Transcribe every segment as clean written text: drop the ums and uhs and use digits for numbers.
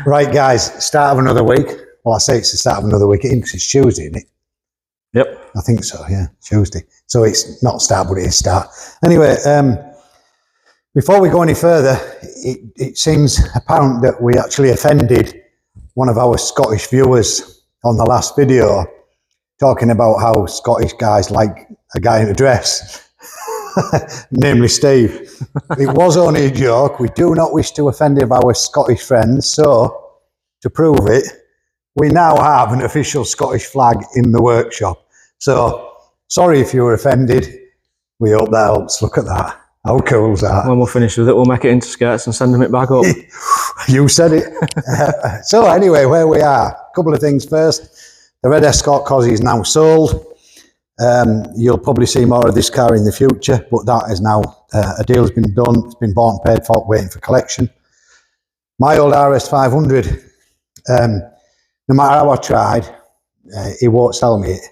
Right, guys, start of another week. Well, I say it's the start of another week because it's Tuesday, isn't it? Yep. I think so, yeah, Tuesday. So it's not start, but it is start. Anyway, before we go any further, it seems apparent that we actually offended one of our Scottish viewers on the last video, talking about how Scottish guys like a guy in a dress, namely Steve. It was only a joke. We do not wish to offend any of our Scottish friends, so to prove it, we now have an official Scottish flag in the workshop. So, sorry if you were offended. We hope that helps. Look at that. How cool is that? When we're finished with it, we'll make it into skirts and send them it back up. You said it. So anyway, where we are. A couple of things first. The Red Escort Cosy is now sold. You'll probably see more of this car in the future, but that is now, a deal has been done. It's been bought and paid for, waiting for collection. My old RS500, no matter how I tried, he won't sell me it.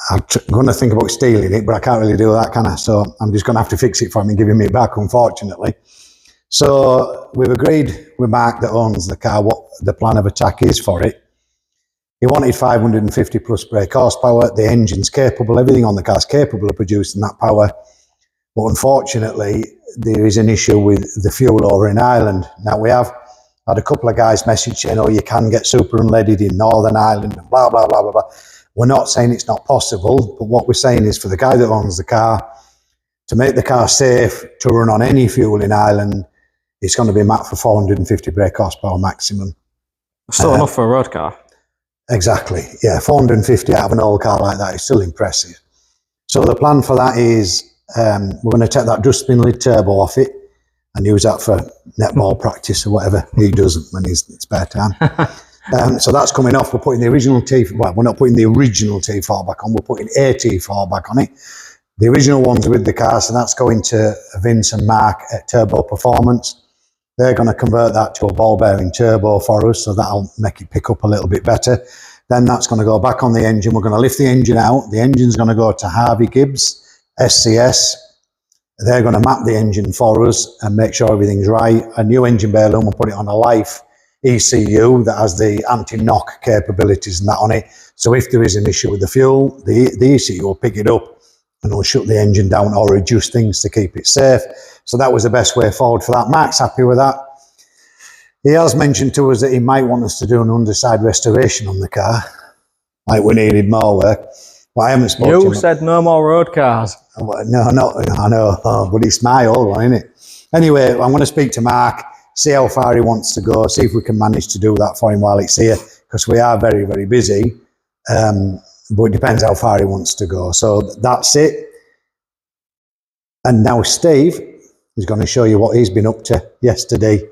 I'm going to think about stealing it, but I can't really do that, can I? So I'm just going to have to fix it for him and give him it back, unfortunately. So we've agreed with Mark that owns the car what the plan of attack is for it. He wanted 550 plus brake horsepower. The engine's capable, everything on the car's capable of producing that power. But unfortunately, there is an issue with the fuel over in Ireland. Now, we have had a couple of guys message saying, oh, you can get super unleaded in Northern Ireland and blah, blah, blah, blah, blah. We're not saying it's not possible, but what we're saying is for the guy that owns the car, to make the car safe to run on any fuel in Ireland, it's going to be mapped for 450 brake horsepower maximum. Still enough for a road car. Exactly, yeah, 450 out of an old car like that is still impressive. So the plan for that is we're going to take that dustbin lid turbo off it and use that for netball practice or whatever he does when he's in spare time. So that's coming off. We're putting the original T4, well, we're not putting the original T4 back on, we're putting a T4 back on it. The original one's with the car, so that's going to Vince and Mark at Turbo Performance. They're going to convert that to a ball bearing turbo for us, so that'll make it pick up a little bit better. Then that's going to go back on the engine. We're going to lift the engine out. The engine's going to go to Harvey Gibbs, SCS. They're going to map the engine for us and make sure everything's right. A new engine bay loom, we'll put it on a Life ECU that has the anti-knock capabilities and that on it. So if there is an issue with the fuel, the ECU will pick it up and it'll shut the engine down or reduce things to keep it safe. So that was the best way forward for that. Mark's happy with that. He has mentioned to us that he might want us to do an underside restoration on the car, like we needed more work. But I haven't spoken to him. You said no more road cars. No, I know, but it's my old one, isn't it? Anyway, I'm going to speak to Mark, see how far he wants to go, see if we can manage to do that for him while it's here, because we are very, very busy. But it depends how far he wants to go. So that's it. And now Steve is going to show you what he's been up to yesterday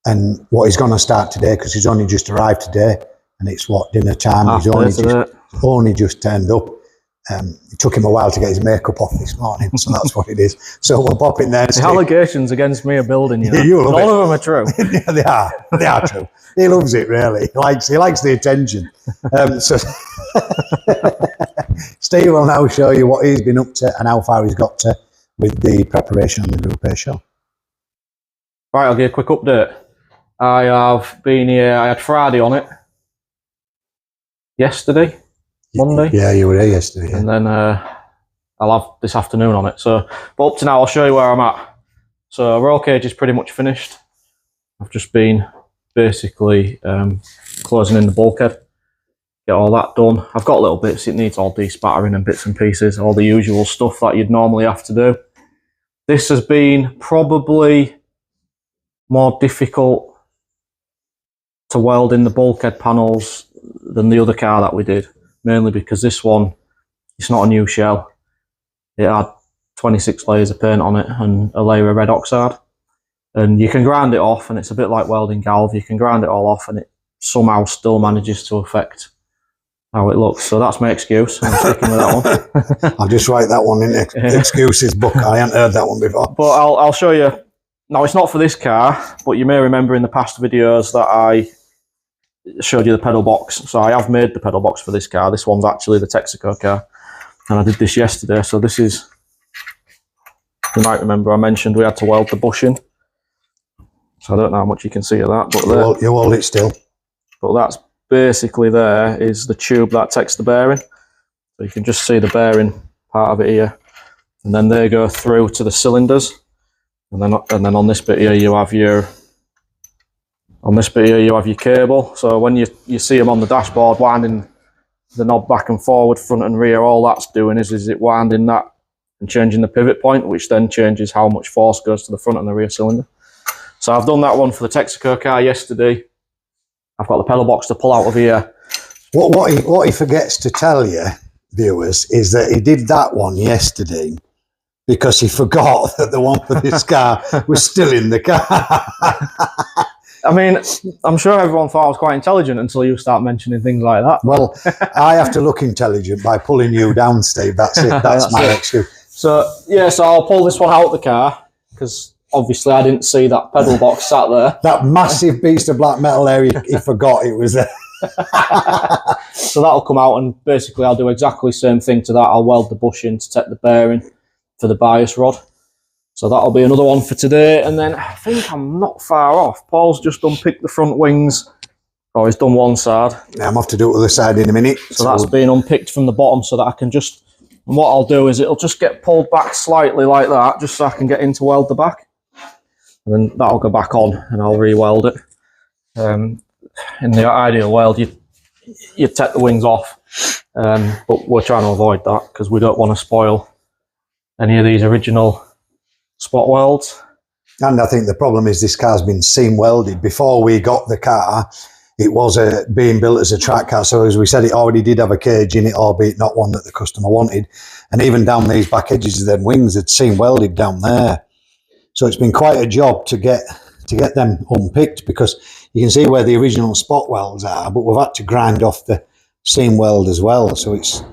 and what he's going to start today, because he's only just arrived today and it's what, dinner time. He's only just turned up. It took him a while to get his makeup off this morning, so that's what it is. So we'll pop in there. The allegations against me are building, you know. None of them are true. Yeah, they are true. He loves it, really. He likes the attention. So Steve will now show you what he's been up to and how far he's got to with the preparation on the Group A show. Right, I'll give you a quick update. I have been here, I had Friday on it. Yesterday, Monday. Yeah, you were here yesterday. Yeah. And then I'll have this afternoon on it. So, but up to now, I'll show you where I'm at. So roll cage is pretty much finished. I've just been basically closing in the bulkhead. Get all that done. I've got little bits, it needs all despattering and bits and pieces, all the usual stuff that you'd normally have to do. This has been probably more difficult to weld in the bulkhead panels than the other car that we did, mainly because this one, it's not a new shell. It had 26 layers of paint on it and a layer of red oxide. And you can grind it off, and it's a bit like welding galv. You can grind it all off and it somehow still manages to affect how it looks. So that's my excuse. I'm sticking with that one. I'll just write that one in the excuses book. I hadn't heard that one before. But I'll show you. Now, it's not for this car, but you may remember in the past videos that I showed you the pedal box. So I have made the pedal box for this car. This one's actually the Texaco car. And I did this yesterday. So this is, you might remember I mentioned we had to weld the bushing. So I don't know how much you can see of that, but You hold it still. But that's basically there is the tube that takes the bearing. So you can just see the bearing part of it here, and then they go through to the cylinders, and then on this bit here you have your cable. So when you see them on the dashboard winding the knob back and forward, front and rear, all that's doing is it winding that and changing the pivot point, which then changes how much force goes to the front and the rear cylinder. So I've done that one for the Texaco car yesterday. I've got the pedal box to pull out of here. What he forgets to tell you, viewers, is that he did that one yesterday because he forgot that the one for this car was still in the car. I mean, I'm sure everyone thought I was quite intelligent until you start mentioning things like that. Well, I have to look intelligent by pulling you down, Steve. That's it. That's my excuse. So, yeah, so I'll pull this one out of the car because obviously I didn't see that pedal box sat there. That massive beast of black metal there, he forgot it was there. So that'll come out, and basically I'll do exactly the same thing to that. I'll weld the bushing to take the bearing for the bias rod. So that'll be another one for today. And then I think I'm not far off. Paul's just unpicked the front wings. Oh, he's done one side. Yeah, I'm off to do the other side in a minute. So that's been unpicked from the bottom so that I can just... And what I'll do is it'll just get pulled back slightly like that, just so I can get in to weld the back. And then that'll go back on and I'll re-weld it. In the ideal weld, you take the wings off. But we're trying to avoid that because we don't want to spoil any of these original spot welds. And I think the problem is this car's been seam welded. Before we got the car, it was being built as a track car. So as we said, it already did have a cage in it, albeit not one that the customer wanted. And even down these back edges of them wings, had seam welded down there. So it's been quite a job to get them unpicked, because you can see where the original spot welds are, but we've had to grind off the seam weld as well. So it's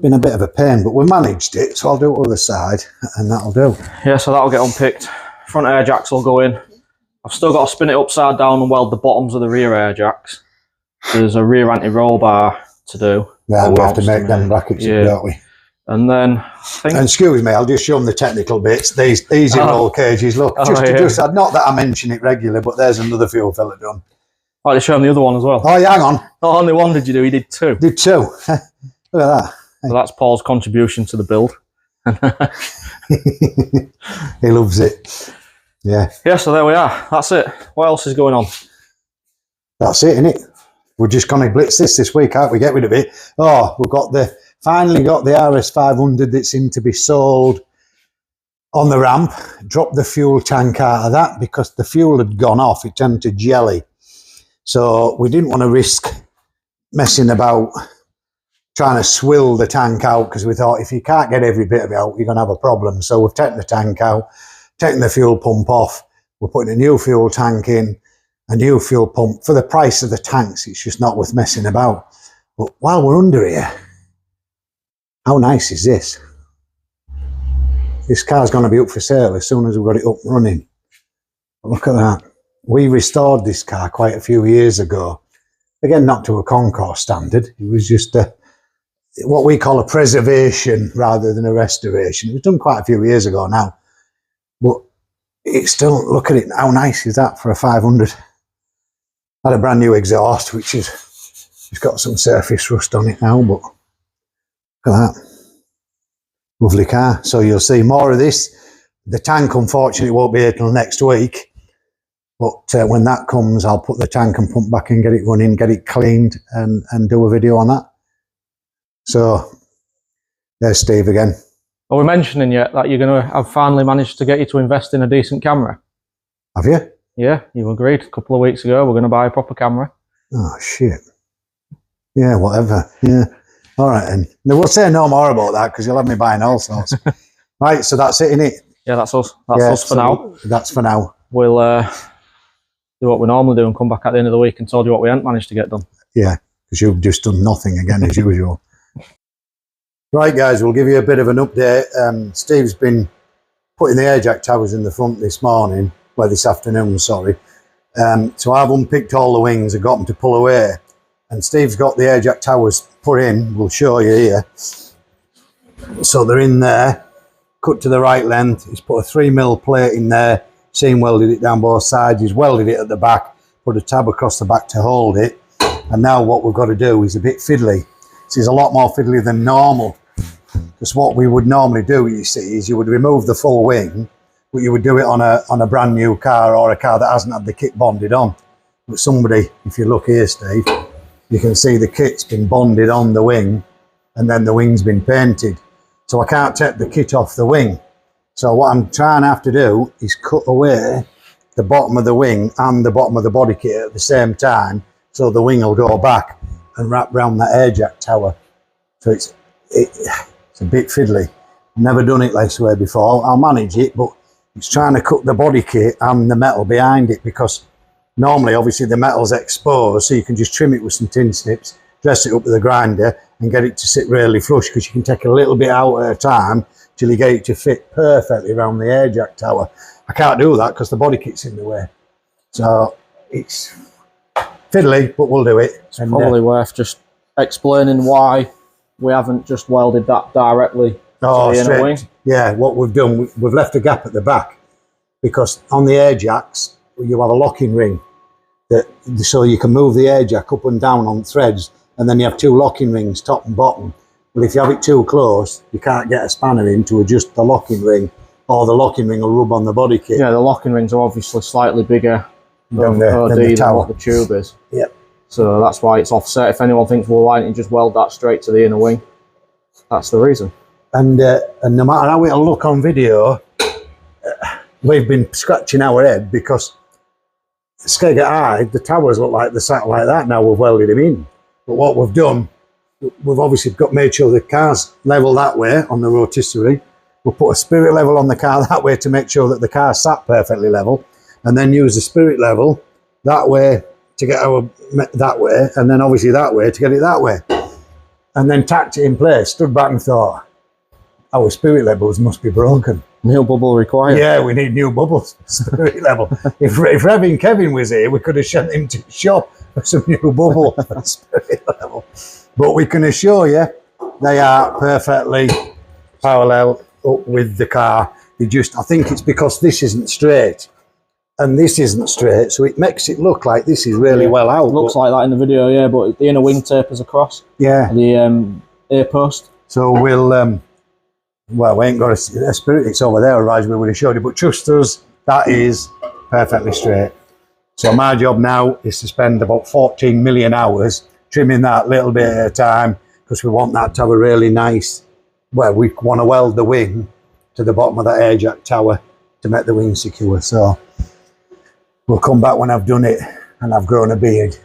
been a bit of a pain, but we managed it. So I'll do it on the other side and that'll do. Yeah, so that'll get unpicked. Front air jacks will go in. I've still got to spin it upside down and weld the bottoms of the rear air jacks. There's a rear anti-roll bar to do. Yeah, we have to make them brackets, don't we? And then I think... And excuse me, I'll just show them the technical bits. These are roll cages. Look, not that I mention it regularly, but there's another fuel filler done. I'll show them the other one as well. Oh, yeah, hang on. Not only one did you do, he did two. Did two. Look at that. So that's Paul's contribution to the build. He loves it. Yeah. Yeah, so there we are. That's it. What else is going on? That's it, innit? We're just going to blitz this week, aren't we? Get rid of it. Oh, we've finally got the RS500 that's in to be sold on the ramp. Dropped the fuel tank out of that because the fuel had gone off. It turned to jelly. So we didn't want to risk messing about trying to swill the tank out, because we thought if you can't get every bit of it out, you're going to have a problem. So we've taken the tank out, taken the fuel pump off. We're putting a new fuel tank in, a new fuel pump. For the price of the tanks, it's just not worth messing about. But while we're under here, how nice is this? This car's going to be up for sale as soon as we've got it up and running. Look at that. We restored this car quite a few years ago. Again, not to a concours standard. It was just what we call a preservation rather than a restoration. It was done quite a few years ago now. But it's still, look at it, how nice is that for a 500? Had a brand new exhaust, which is, it's got some surface rust on it now, but look at that. Lovely car. So you'll see more of this. The tank, unfortunately, won't be here till next week. But when that comes, I'll put the tank and pump back in, get it running, get it cleaned, and do a video on that. So there's Steve again. Are we mentioning yet that you're going to have finally managed to get you to invest in a decent camera? Have you? Yeah, you agreed a couple of weeks ago we're going to buy a proper camera. Oh, shit. Yeah, whatever. Yeah. All right, then. No, we'll say no more about that because you'll have me buying all sorts. Right, so that's it, innit? Yeah, that's us. That's us for now. That's for now. We'll do what we normally do and come back at the end of the week and told you what we hadn't managed to get done. Yeah, because you've just done nothing again as usual. Right, guys, we'll give you a bit of an update. Steve's been putting the air jack towers in the front this afternoon, sorry. So I've unpicked all the wings and got them to pull away. And Steve's got the air jack towers put in. We'll show you here. So they're in there, cut to the right length. He's put a 3mm plate in there seam welded it down both sides. He's welded it at the back, put a tab across the back to hold it. And now what we've got to do is a bit fiddly. This is a lot more fiddly than normal. Because what we would normally do, you see, is you would remove the full wing, but you would do it on a brand new car or a car that hasn't had the kit bonded on. But somebody, if you look here, Steve, you can see the kit's been bonded on the wing, and then the wing's been painted. So I can't take the kit off the wing. So what I'm trying to have to do is cut away the bottom of the wing and the bottom of the body kit at the same time, so the wing will go back and wrap around that air jack tower. So it's a bit fiddly. Never done it this way before. I'll manage it, but it's trying to cut the body kit and the metal behind it, because normally, obviously, the metal's exposed, so you can just trim it with some tin snips, dress it up with a grinder, and get it to sit really flush, because you can take a little bit out at a time till you get it to fit perfectly around the air jack tower. I can't do that because the body kit's in the way. So it's fiddly, but we'll do it. It's probably worth just explaining why we haven't just welded that directly to the inner wing. Yeah, what we've done, we've left a gap at the back, because on the air jacks, you have a locking ring, so you can move the air jack up and down on threads, and then you have two locking rings, top and bottom. Well, if you have it too close, you can't get a spanner in to adjust the locking ring, or the locking ring will rub on the body kit. Yeah, the locking rings are obviously slightly bigger than what the tube is. Yep. So that's why it's offset. If anyone thinks, well, why don't you just weld that straight to the inner wing? That's the reason. And no matter how it'll look on video, we've been scratching our head, because Skeg at Eye, the towers look like they're sat like that now. We've welded them in. But what we've done, we've obviously made sure the car's level that way on the rotisserie. We'll put a spirit level on the car that way to make sure that the car sat perfectly level, and then use the spirit level that way to get our that way, and then obviously that way to get it that way. And then tacked it in place, stood back and thought, our spirit levels must be broken. New bubble required. Yeah, we need new bubbles, spirit level. If Revin Kevin was here, we could have sent him to the shop for some new bubble for spirit level. But we can assure you, they are perfectly parallel up with the car. They just, I think it's because this isn't straight and this isn't straight, so it makes it look like this is really well out. It looks like that in the video, yeah, but the inner wing tapers across. Yeah. The air post. So we'll... well, we ain't got a spirit, it's over there, otherwise we would have showed you. But trust us, that is perfectly straight. So my job now is to spend about 14 million hours trimming that little bit at a time, because we want that to have a really nice, well, we want to weld the wing to the bottom of that air jack tower to make the wing secure. So we'll come back when I've done it and I've grown a beard.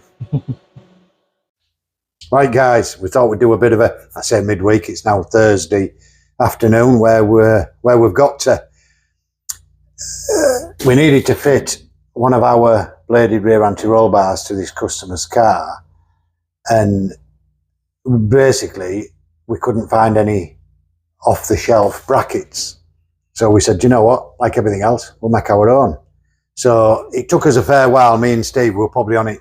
Right, guys, we thought we'd do a bit of a, I say midweek, it's now Thursday afternoon, where we've got to, we needed to fit one of our bladed rear anti-roll bars to this customer's car, and basically we couldn't find any off-the-shelf brackets. So we said, you know what, like everything else, we'll make our own. So it took us a fair while. Me and Steve were probably on it,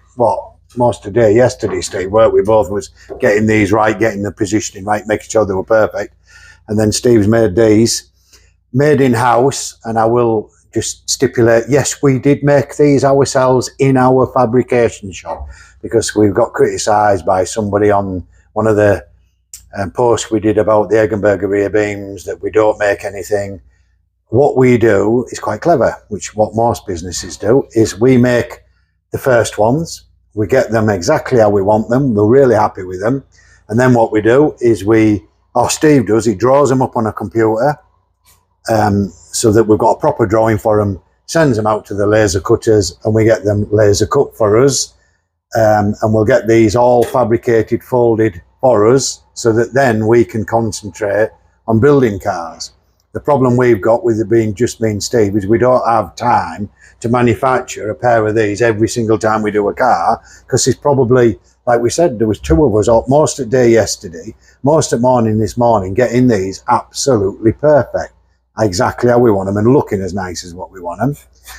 most of the day yesterday, Steve, weren't we? Both was getting these right, getting the positioning right, making sure they were perfect. And then Steve's made these, made in-house, and I will just stipulate, yes, we did make these ourselves in our fabrication shop, because we've got criticised by somebody on one of the posts we did about the Eggenberger rear beams that we don't make anything. What we do is quite clever, which what most businesses do, is we make the first ones, we get them exactly how we want them, we're really happy with them, and then what we do is Steve does, he draws them up on a computer, so that we've got a proper drawing for them, sends them out to the laser cutters, and we get them laser cut for us, and we'll get these all fabricated, folded for us, so that then we can concentrate on building cars. The problem we've got with it being just me and Steve is we don't have time to manufacture a pair of these every single time we do a car, because it's probably, like we said, there was two of us up most of the day yesterday, most of the morning this morning, getting these absolutely perfect, exactly how we want them and looking as nice as what we want them.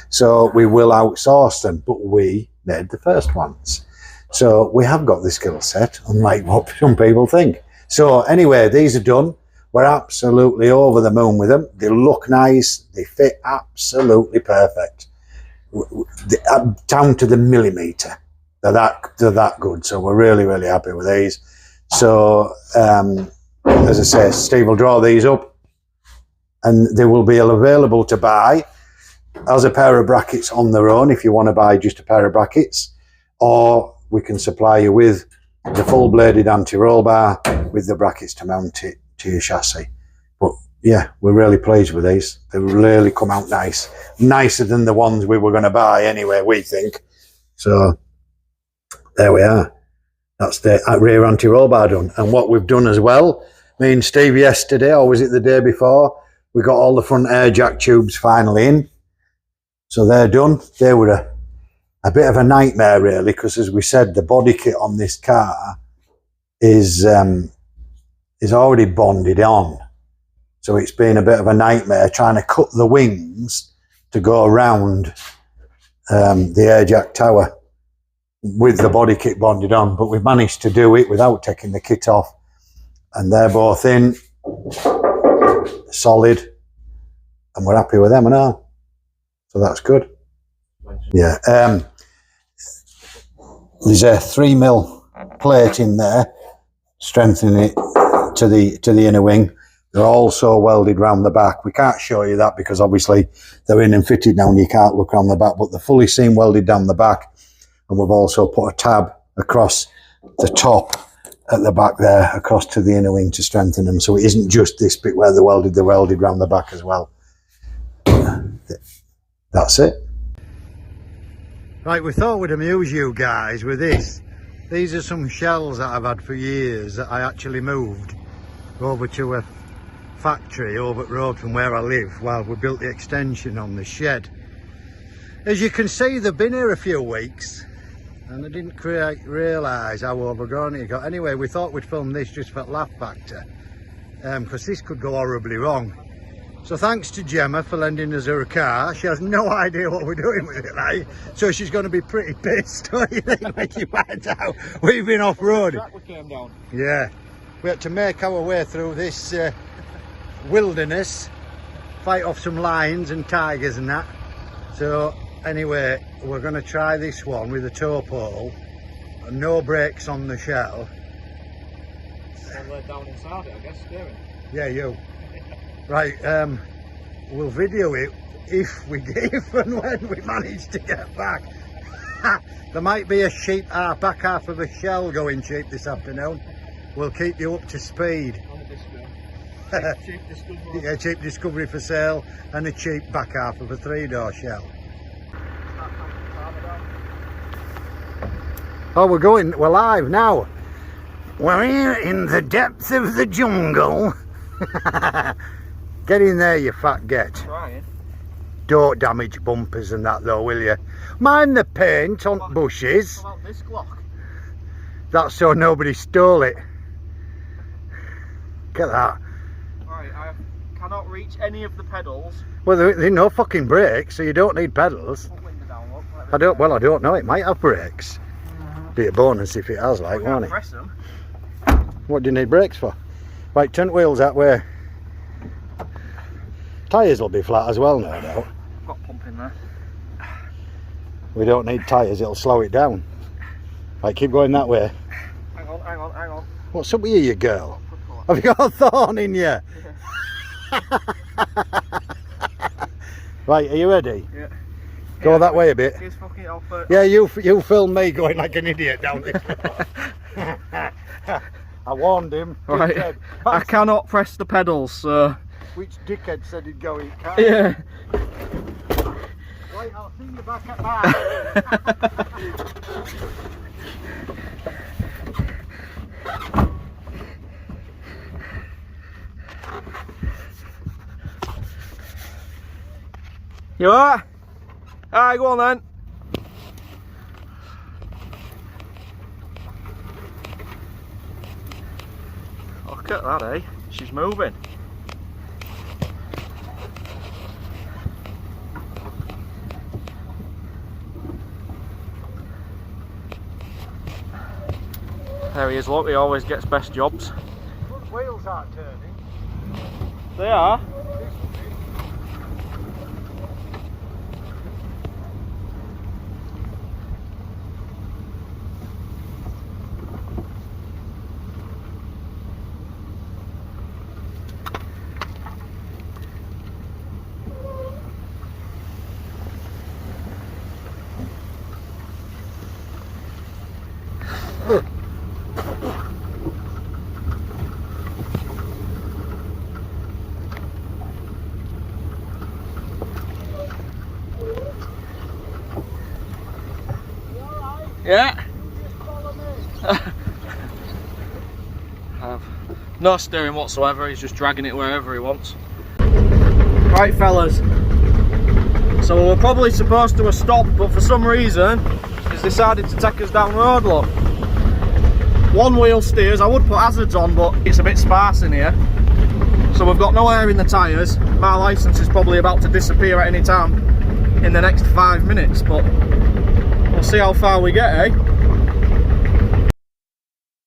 So we will outsource them, but we made the first ones. So we have got the skill set, unlike what some people think. So anyway, these are done. We're absolutely over the moon with them. They look nice. They fit absolutely perfect. Down to the millimetre. They're that good. So we're really, really happy with these. So, as I say, Steve will draw these up and they will be available to buy as a pair of brackets on their own if you want to buy just a pair of brackets, or we can supply you with the full bladed anti-roll bar with the brackets to mount it to your chassis. But yeah, we're really pleased with these. They really come out nice, nicer than the ones we were going to buy anyway, we think. So there we are. That's the rear anti-roll bar done. And what we've done as well, me and Steve yesterday, or was it the day before, we got all the front air jack tubes finally in. So they're done. They were a bit of a nightmare really, because as we said, the body kit on this car is already bonded on. So it's been a bit of a nightmare trying to cut the wings to go around the air jack tower with the body kit bonded on, but we've managed to do it without taking the kit off, and they're both in, solid, and we're happy with them and all. So that's good. Yeah. There's a 3mm plate in there, strengthening it to the inner wing. They're also welded round the back. We can't show you that because obviously they're in and fitted now and you can't look on the back, but they're fully seam welded down the back. And we've also put a tab across the top at the back there, across to the inner wing to strengthen them. So it isn't just this bit where they're welded round the back as well. That's it. Right, we thought we'd amuse you guys with this. These are some shells that I've had for years that I actually moved over to a factory over the road from where I live while we built the extension on the shed. As you can see, they've been here a few weeks and I didn't realise how overgrown it got. Anyway, we thought we'd film this just for laugh factor, because this could go horribly wrong. So thanks to Gemma for lending us her car. She has no idea what we're doing with it, right? So she's going to be pretty pissed, don't you think, when she finds out we've been off-road. Yeah, we had to make our way through this wilderness, fight off some lions and tigers and that. So anyway, we're going to try this one with a tow pole, no brakes on the shell. Down inside it, I guess, steering. Yeah, you. Right, we'll video it if and when we manage to get back. There might be a back half of a shell going cheap this afternoon. We'll keep you up to speed. Cheap discovery. Yeah, cheap discovery for sale, and a cheap back half of a 3-door shell. Oh, we're live now. We're here in the depth of the jungle. Get in there, you fat get. Trying. Don't damage bumpers and that though, will you? Mind the paint on bushes. What about this Glock? That's so nobody stole it. Get that. Right, I cannot reach any of the pedals. Well, there are no fucking brakes, so you don't need pedals. Put window down, look. I don't know. It might have brakes. Be a bonus if it has, like, won't it? Press them. What do you need brakes for? Right, turn wheels that way. Tyres will be flat as well, no doubt. Got pump in there. We don't need tyres, it'll slow it down. Right, keep going that way. Hang on. What's up with you girl? Have you got a thorn in you? Yeah. Right, are you ready? Yeah. Go that way a bit. Yeah, you film me going like an idiot down this road. I warned him. Right. I cannot press the pedals, so... Which dickhead said he'd go in car? Yeah. Right, I'll see you back at mine. You alright? Alright, go on then. Look at that, eh? She's moving. There he is, look, he always gets best jobs. Wheels aren't turning. They are. Yeah. No steering whatsoever, he's just dragging it wherever he wants. Right fellas, so we were probably supposed to have stopped, but for some reason he's decided to take us down road, look. One wheel steers, I would put hazards on, but it's a bit sparse in here. So we've got no air in the tyres. My licence is probably about to disappear at any time in the next 5 minutes, but we'll see how far we get, eh?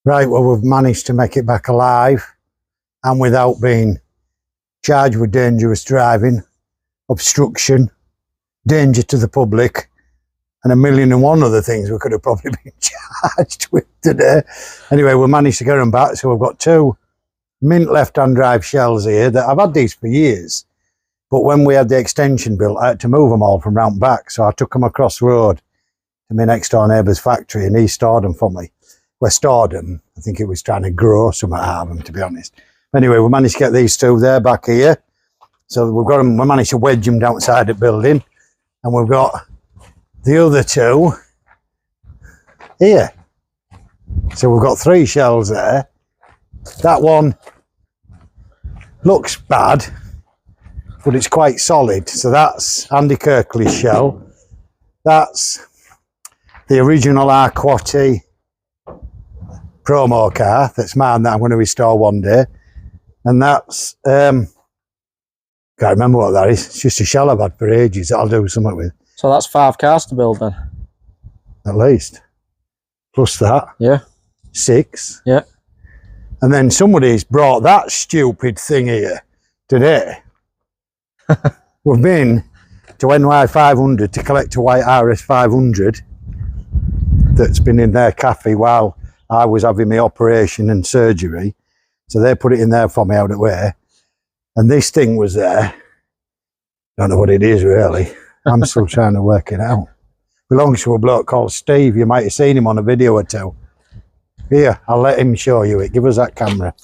Right, well, we've managed to make it back alive and without being charged with dangerous driving, obstruction, danger to the public, and 1,000,001 other things we could have probably been charged with today. Anyway, we managed to get them back, so we've got 2 mint left-hand drive shells here that I've had these for years, but when we had the extension built, I had to move them all from round back, so I took them across the road to my next door neighbour's factory and he stored them for me. We stored them. I think it was trying to grow something out of them, to be honest. Anyway, we managed to get these 2 there back here. So we've got them, we managed to wedge them outside the building. And we've got the other 2 here. So we've got 3 shells there. That one looks bad, but it's quite solid. So that's Andy Kirkley's shell. That's the original Arquati promo car, that's mine, that I'm going to restore one day. And that's, can't remember what that is. It's just a shell I've had for ages that I'll do something with. So that's 5 cars to build then? At least. Plus that. Yeah. 6. Yeah. And then somebody's brought that stupid thing here today. We've been to NY 500 to collect a white RS 500 that's been in their cafe while I was having my operation and surgery. So they put it in there for me out of the way. And this thing was there. Don't know what it is really. I'm still trying to work it out. Belongs to a bloke called Steve. You might have seen him on a video or 2. Here, I'll let him show you it. Give us that camera.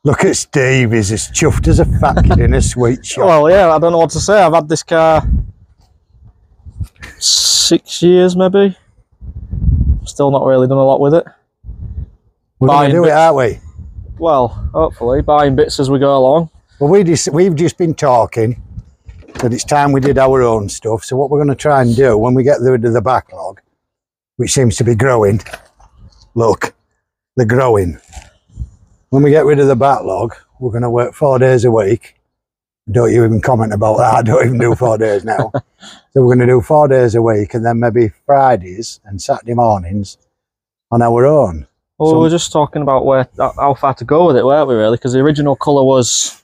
Look at Steve. He's as chuffed as a fat kid in a sweet shop. Well, yeah, I don't know what to say. I've had this car 6 years maybe. Still not really done a lot with it. We're going to do it, aren't we? Well, hopefully, buying bits as we go along. Well, we've just been talking that it's time we did our own stuff. So what we're going to try and do when we get rid of the backlog, which seems to be growing, look, they're growing. When we get rid of the backlog, we're going to work 4 days a week. Don't you even comment about that. I don't even do 4 days now. So we're going to do 4 days a week and then maybe Fridays and Saturday mornings on our own. Well, we were just talking about how far to go with it, weren't we, really? Because the original colour was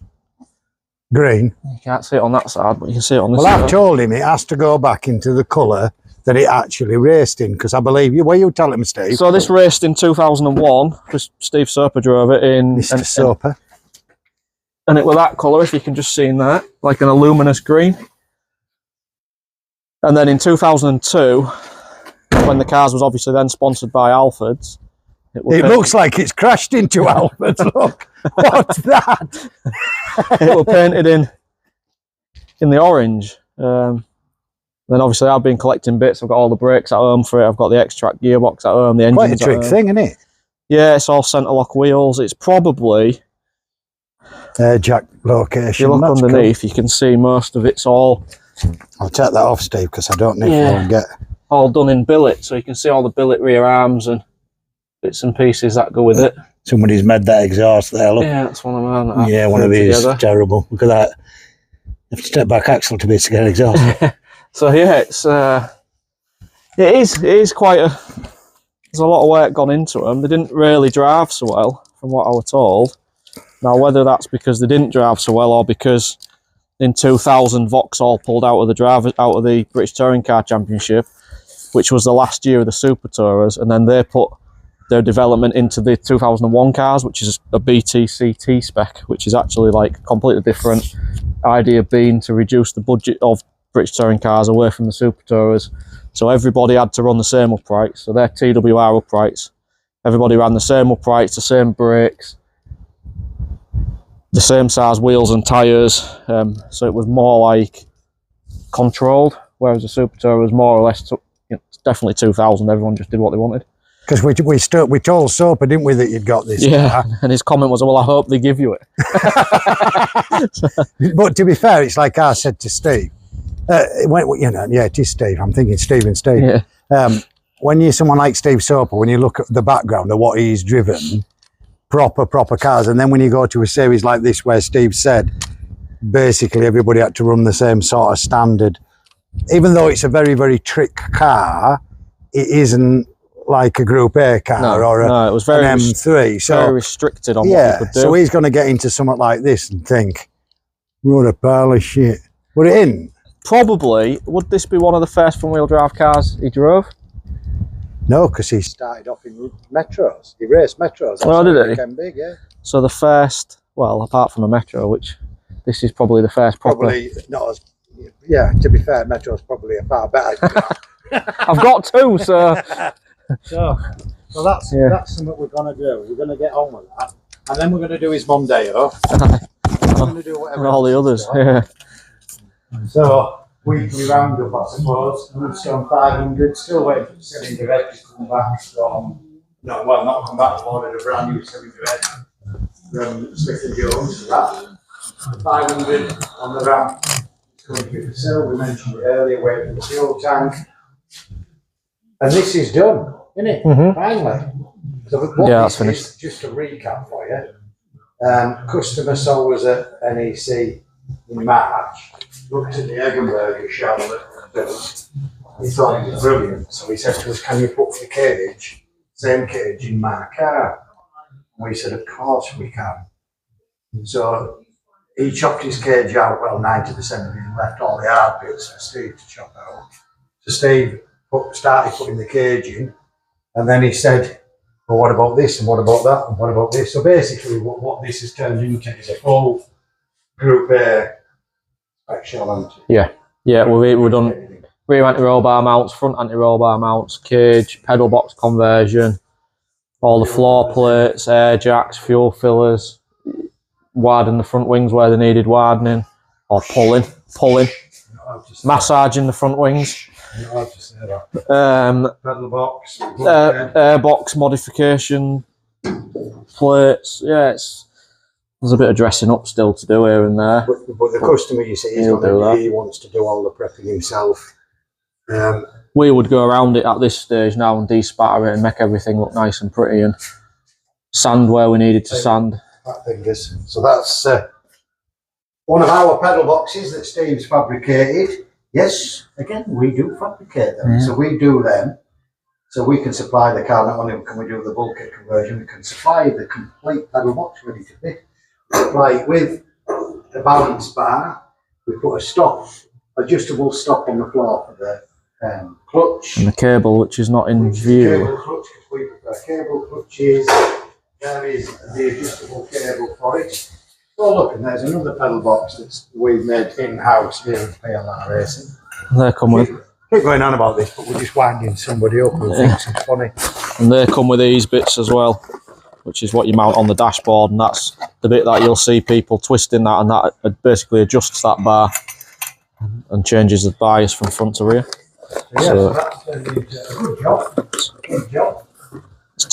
green. You can't see it on that side, but you can see it on this side. Well, I've told him it has to go back into the colour that it actually raced in, because I believe you. Well, you tell him, Steve. So this raced in 2001, because Steve Soper drove it in. Mr. Soper. And it was that colour, if you can just see in that, like an luminous green. And then in 2002, when the cars was obviously then sponsored by Alford's, it looks like it's crashed into Alford's. Look, what's that? It was painted in the orange. Then obviously I've been collecting bits. I've got all the brakes at home for it. I've got the X-Track gearbox at home. The engine's quite a trick thing, isn't it? Yeah, it's all centre lock wheels. It's probably jack location. If you look underneath, you can see most of it's all. I'll take that off, Steve, because I don't need to get all done in billet, so you can see all the billet rear arms and bits and pieces that go with it. Somebody's made that exhaust there. Look. Yeah, that's one of mine. Yeah, one of these. Terrible. Look at that. You have to step back axle to be to get exhaust. So yeah, it is quite a there's a lot of work gone into them. They didn't really drive so well, from what I was told. Now, whether that's because they didn't drive so well or because in 2000 Vauxhall pulled out of the British Touring Car Championship, which was the last year of the Super Tourers, and then they put their development into the 2001 cars, which is a BTCT spec, which is actually like completely different. Idea being to reduce the budget of British Touring cars away from the Super Tourers, so everybody had to run the same uprights. So they're TWR uprights. Everybody ran the same uprights, the same brakes, the same size wheels and tyres. So it was more like controlled, whereas the Super Tourer was more or less, definitely 2000. Everyone just did what they wanted. Because we told Soper, didn't we, that you'd got this car? And his comment was, well, I hope they give you it. But to be fair, it's like I said to Steve, it is Steve, I'm thinking Steve. Yeah. When you're someone like Steve Soper, when you look at the background of what he's driven, proper cars, and then when you go to a series like this where Steve said, basically everybody had to run the same sort of standard, even though it's a very, very trick car, it isn't like a Group A car it was very an M3. So very restricted on what you could do. So he's going to get into something like this and think, what a pile of shit. Would it in? Probably. Would this be one of the first front-wheel drive cars he drove? No, because he started off in Metros. He raced Metros. Oh, did he? Became big, yeah. So the first, well, apart from a Metro, which this is probably the first proper... Probably not as... Yeah, to be fair, Metro's probably a far better car. I've got two, so... So that's something we're going to do. We're going to get on with that. And then we're going to do his Mondeo. We're going to do whatever. And all the others, yeah. So, weekly roundup, I suppose. We've done 500, still waiting for the cylinder head to come back from... No, well, not come back, ordered a brand new cylinder head from Smith & Jones for that. 500 on the ramp. It's going to be for sale. We mentioned it earlier, waiting for the fuel tank. And this is done, isn't it? Finally. So what that's finished. Just a recap for you. Customer saw us at NEC in March, looked at the Eggenberger shell that we built. He thought it was brilliant. So he said to us, can you put the cage, same cage, in my car? And we said, of course we can. So he chopped his cage out, well, 90% of it, and left all the hard bits for Steve to chop out. So Steve started putting the cage in, and then he said, well, what about this, and what about that, and what about this? So basically what this has turned into is a full Group A spec shell. Yeah, we've done rear anti-roll bar mounts, front anti-roll bar mounts, cage, pedal box conversion, all the floor plates, air jacks, fuel fillers, widen the front wings where they needed widening, or pulling, massaging the front wings. Pedal box, airbox modification, plates. Yeah, there's a bit of dressing up still to do here and there. But the customer, you see, he wants to do all the prepping himself. We would go around it at this stage now and despatter it and make everything look nice and pretty and sand where we needed to sand. Fingers. So that's one of our pedal boxes that Steve's fabricated. Yes, again, we do fabricate them. So we do them. So we can supply the car. Not only can we do the bulkhead conversion, we can supply the complete pedal box ready to fit. We supply it with the balance bar. We put a adjustable stop on the floor for the clutch. And the cable, which is not in view. Cable clutch, because we prefer cable clutches. There is the adjustable cable for it. Oh look, and there's another pedal box that we've made in-house here at PLR Racing. They come with... Keep going on about this, but we're just winding somebody up who thinks it's funny. And they come with these bits as well, which is what you mount on the dashboard, and that's the bit that you'll see people twisting that, and that basically adjusts that bar and changes the bias from front to rear. So that's good job. Good job. It's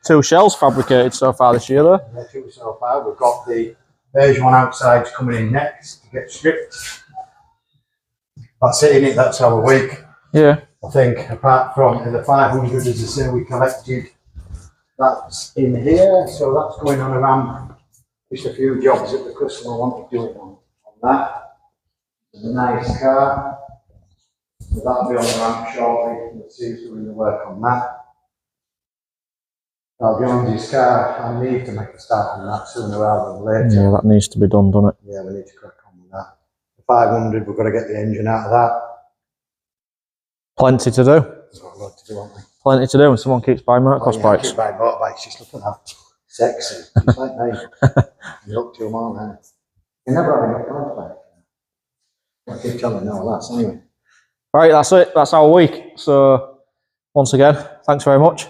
two shells fabricated so far this year, though. Yeah, two so far. We've got the beige one outside coming in next to get stripped. That's it, innit? That's our week. Yeah. I think, apart from the 500, as I say, we collected, that's in here. So that's going on a ramp. Just a few jobs that the customer wanted doing on that. It's a nice car. So that'll be on the ramp shortly. We'll see if we're doing the work on that. Well, Jones's car, I need to make a start on that sooner rather than later. Yeah, that needs to be done, doesn't it? Yeah, we need to crack on with that. The 500, we've got to get the engine out of that. Plenty to do. We've got a lot to do, haven't we? Plenty to do, and someone keeps buying motocross I bikes. keep buying motorbikes, just looking at that. Sexy. Just like me. You're up to them all now. You never have enough time for that. I keep telling you all that, anyway. Right, that's it. That's our week. So, once again, thanks very much.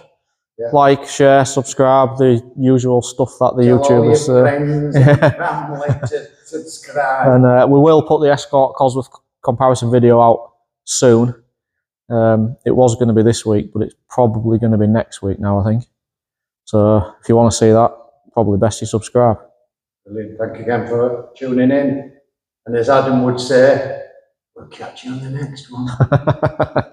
Yeah. Like, share, subscribe, the usual stuff that the Tell all YouTubers your friends and family to subscribe. And we will put the Escort Cosworth comparison video out soon. It was going to be this week, but it's probably going to be next week now, I think. So if you want to see that, probably best you subscribe. Brilliant. Thank you again for tuning in. And as Adam would say, we'll catch you on the next one.